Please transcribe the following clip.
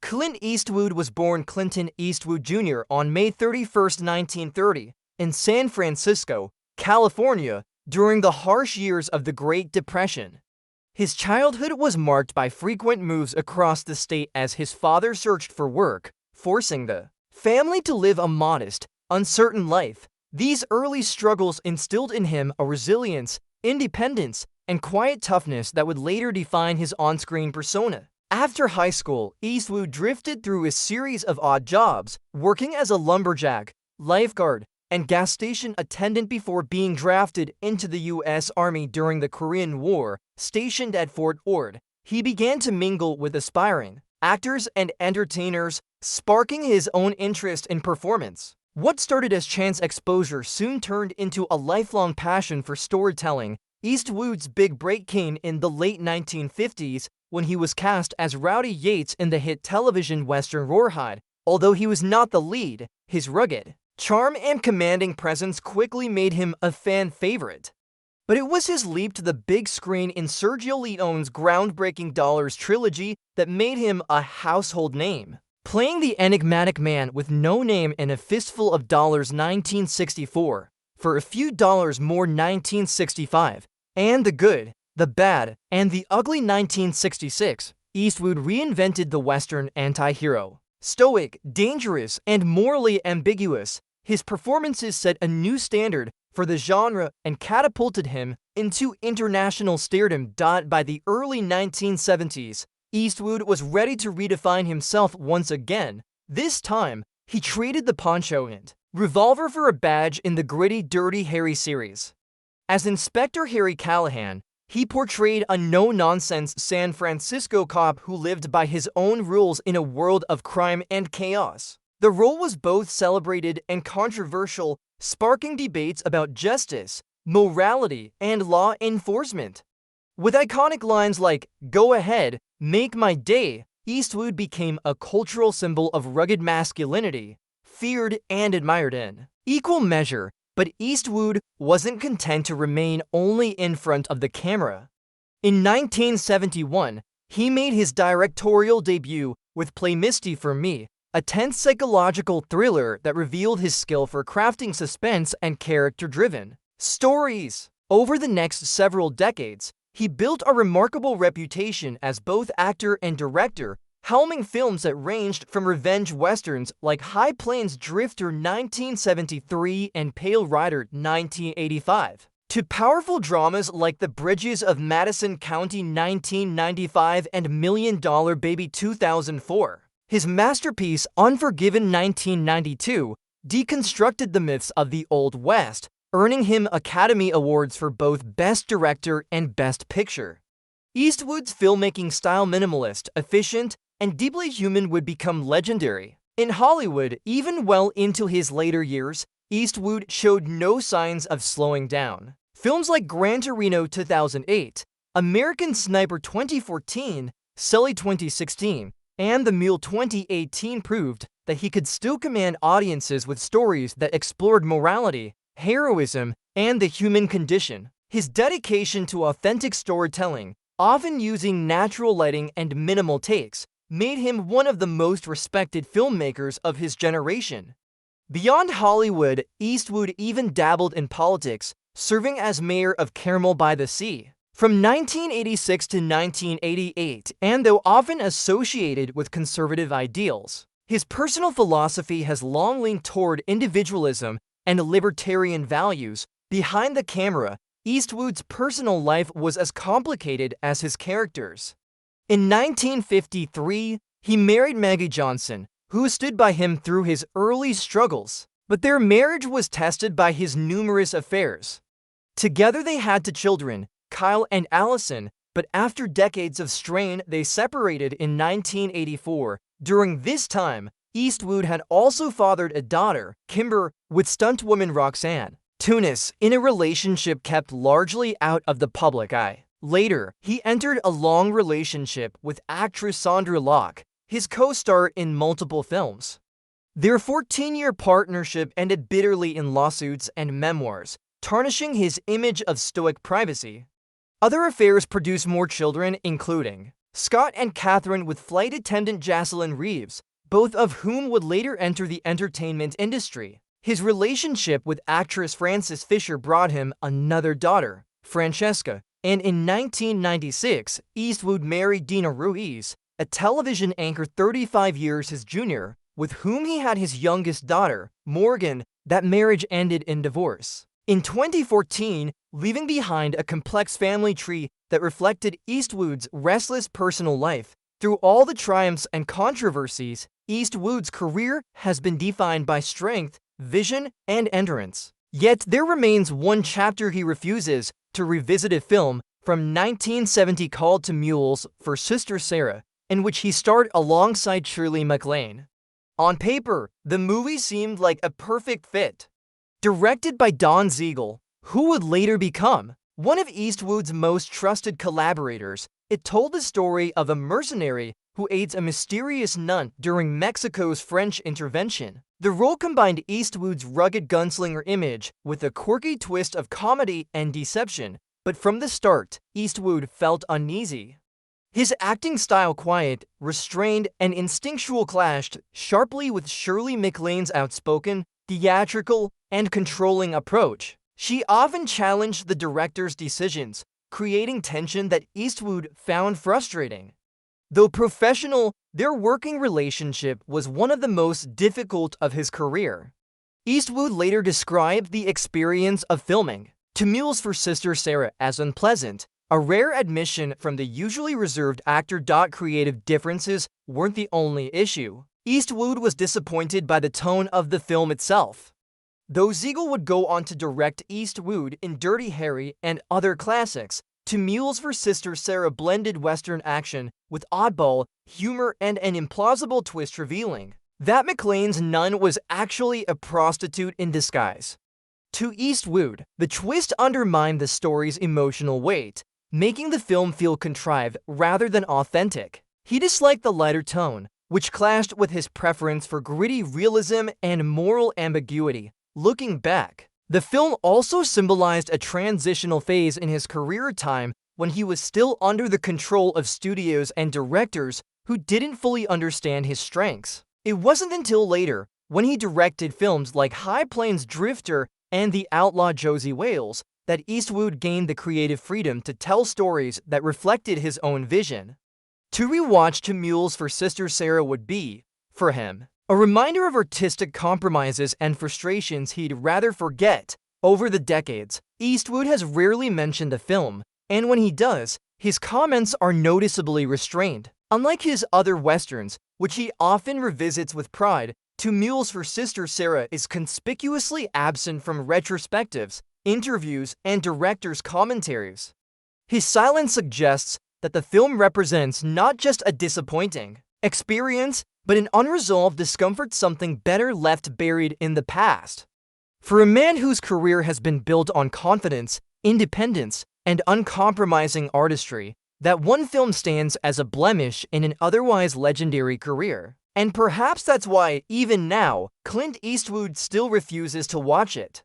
Clint Eastwood was born Clinton Eastwood Jr. on May 31, 1930, in San Francisco, California, during the harsh years of the Great Depression. His childhood was marked by frequent moves across the state as his father searched for work, forcing the family to live a modest, uncertain life. These early struggles instilled in him a resilience, independence, and quiet toughness that would later define his on-screen persona. After high school, Eastwood drifted through a series of odd jobs, working as a lumberjack, lifeguard, and gas station attendant before being drafted into the U.S. Army during the Korean War, stationed at Fort Ord. He began to mingle with aspiring actors and entertainers, sparking his own interest in performance. What started as chance exposure soon turned into a lifelong passion for storytelling. Eastwood's big break came in the late 1950s when he was cast as Rowdy Yates in the hit television western Rawhide. Although he was not the lead, his rugged charm and commanding presence quickly made him a fan favorite. But it was his leap to the big screen in Sergio Leone's groundbreaking Dollars trilogy that made him a household name. Playing the enigmatic man with no name in A Fistful of Dollars 1964, For a Few Dollars More 1965, and The Good, the Bad, and the Ugly 1966, Eastwood reinvented the Western anti-hero. Stoic, dangerous, and morally ambiguous, his performances set a new standard for the genre and catapulted him into international stardom. By the early 1970s, Eastwood was ready to redefine himself once again. This time, he traded the poncho and revolver for a badge in the gritty Dirty Harry series. As Inspector Harry Callahan, he portrayed a no-nonsense San Francisco cop who lived by his own rules in a world of crime and chaos. The role was both celebrated and controversial, sparking debates about justice, morality, and law enforcement. With iconic lines like, "Go ahead, make my day," Eastwood became a cultural symbol of rugged masculinity, feared and admired in equal measure. But Eastwood wasn't content to remain only in front of the camera. In 1971, he made his directorial debut with Play Misty for Me, a tense psychological thriller that revealed his skill for crafting suspense and character-driven stories. Over the next several decades, he built a remarkable reputation as both actor and director, helming films that ranged from revenge westerns like High Plains Drifter 1973 and Pale Rider 1985, to powerful dramas like The Bridges of Madison County 1995 and $1 Million Baby 2004. His masterpiece, Unforgiven 1992, deconstructed the myths of the Old West, earning him Academy Awards for both Best Director and Best Picture. Eastwood's filmmaking style, minimalist, efficient, and deeply human, would become legendary. In Hollywood, even well into his later years, Eastwood showed no signs of slowing down. Films like Gran Torino 2008, American Sniper 2014, Sully 2016, and The Mule 2018 proved that he could still command audiences with stories that explored morality, heroism, and the human condition. His dedication to authentic storytelling, often using natural lighting and minimal takes, made him one of the most respected filmmakers of his generation. Beyond Hollywood, Eastwood even dabbled in politics, serving as mayor of Carmel by the Sea from 1986 to 1988, and though often associated with conservative ideals, his personal philosophy has long leaned toward individualism and libertarian values. Behind the camera, Eastwood's personal life was as complicated as his characters. In 1953, he married Maggie Johnson, who stood by him through his early struggles, but their marriage was tested by his numerous affairs. Together they had 2 children, Kyle and Allison, but after decades of strain, they separated in 1984. During this time, Eastwood had also fathered a daughter, Kimber, with stuntwoman Roxanne Tunis, in a relationship kept largely out of the public eye. Later, he entered a long relationship with actress Sandra Locke, his co-star in multiple films. Their 14-year partnership ended bitterly in lawsuits and memoirs, tarnishing his image of stoic privacy. Other affairs produced more children, including Scott and Catherine with flight attendant Jocelyn Reeves, both of whom would later enter the entertainment industry. His relationship with actress Frances Fisher brought him another daughter, Francesca, and in 1996, Eastwood married Dina Ruiz, a television anchor 35 years his junior, with whom he had his youngest daughter, Morgan. That marriage ended in divorce. In 2014, leaving behind a complex family tree that reflected Eastwood's restless personal life. Through all the triumphs and controversies, Eastwood's career has been defined by strength, vision, and endurance. Yet there remains one chapter he refuses to revisit: a film from 1970 called To Mules for Sister Sarah, in which he starred alongside Shirley MacLaine. On paper, the movie seemed like a perfect fit. Directed by Don Siegel, who would later become one of Eastwood's most trusted collaborators, it told the story of a mercenary who aids a mysterious nun during Mexico's French intervention. The role combined Eastwood's rugged gunslinger image with a quirky twist of comedy and deception, but from the start, Eastwood felt uneasy. His acting style, quiet, restrained, and instinctual, clashed sharply with Shirley MacLaine's outspoken, theatrical, and controlling approach. She often challenged the director's decisions, creating tension that Eastwood found frustrating. Though professional, their working relationship was one of the most difficult of his career. Eastwood later described the experience of filming To Mules for Sister Sarah as unpleasant, a rare admission from the usually reserved actor. Creative differences weren't the only issue. Eastwood was disappointed by the tone of the film itself. Though Siegel would go on to direct Eastwood in Dirty Harry and other classics, To Mules for Sister Sarah blended Western action with oddball humor and an implausible twist, revealing that MacLaine's nun was actually a prostitute in disguise. To Eastwood, the twist undermined the story's emotional weight, making the film feel contrived rather than authentic. He disliked the lighter tone, which clashed with his preference for gritty realism and moral ambiguity. Looking back, the film also symbolized a transitional phase in his career, time when he was still under the control of studios and directors who didn't fully understand his strengths. It wasn't until later, when he directed films like High Plains Drifter and The Outlaw Josie Wales, that Eastwood gained the creative freedom to tell stories that reflected his own vision. To rewatch To Mules for Sister Sarah would be, for him, a reminder of artistic compromises and frustrations he'd rather forget. Over the decades, Eastwood has rarely mentioned the film, and when he does, his comments are noticeably restrained. Unlike his other westerns, which he often revisits with pride, To Mules for Sister Sarah is conspicuously absent from retrospectives, interviews, and director's commentaries. His silence suggests that the film represents not just a disappointing experience, but an unresolved discomfort, something better left buried in the past. For a man whose career has been built on confidence, independence, and uncompromising artistry, that one film stands as a blemish in an otherwise legendary career. And perhaps that's why, even now, Clint Eastwood still refuses to watch it.